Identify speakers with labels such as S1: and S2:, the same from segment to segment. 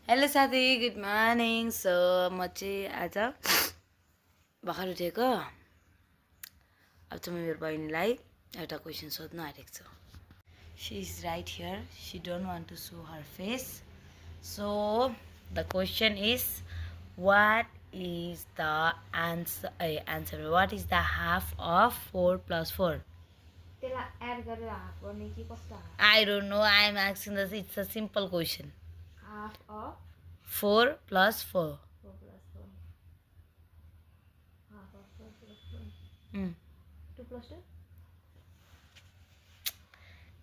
S1: Hello साथी, good morning. So म चाहिँ आज भर्खर उठेको। अब चाहिँ म मेरो बहिनीलाई एउटा क्वेसन सोध्न आँटेको छु। She is right here, she don't want to show her face. So the question is what is the answer what is the half of 4 + 4?
S2: त्यसलाई एड गरेर हाफ गर्ने कि कस्तो half?
S1: I don't know. I am asking this. It's a simple question.
S2: Half of
S1: 4 + 4.
S2: 4 + 4 half of 4 + 4 2 + 2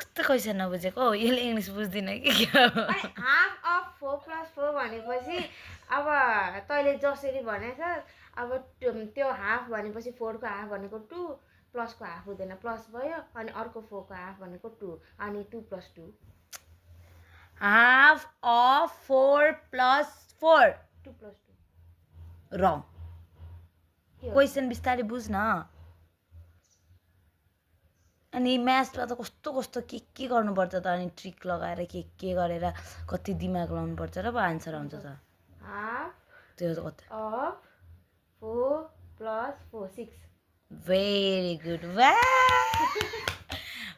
S1: कस्तो question नबुझेको हो, यसले English बुझ्दिनँ कि क्या हो?
S2: अनि हाफ अफ 4 + 4 भनेपछि अब तैँले जसरी भनेछस् अब त्यो हाफ भनेपछि 4 को हाफ भनेको 2 प्लस को हाफ हुँदैन, प्लस भयो। अनि अर्को 4 को हाफ भनेको 2 अनि 2 + 2
S1: हाफ अफ 4 + 4.
S2: 2 + 2
S1: रङ।
S2: के हो?
S1: क्वेसन बिस्तारै बुझ न। अनि म्याथमा त कस्तो कस्तो के गर्नुपर्छ त, अनि ट्रिक लगाएर के गरेर कति दिमाग लाउनुपर्छ र पो आन्सर आउँछ त।
S2: हाफ
S1: त्यो त कति
S2: अफ 4 + 4 6
S1: भेरी गुड। वा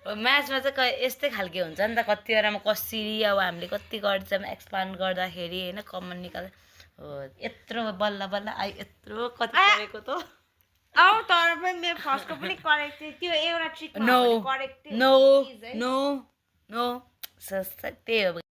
S1: म्याथमा चाहिँ यस्तै खालके हुन्छ नि त, कतिवटामा कसरी अब हामीले कति गर्छौँ एक्सपान्ड गर्दाखेरि होइन, कमन निकाल्दा हो यत्रो बल्ल बल्ल यत्रो कति गरेको त।
S2: अब तर पनि मेरो फर्स्टको पनि करेक्ट थियो, त्यो एउटा trick
S1: no
S2: correct
S1: no no no त्यही हो।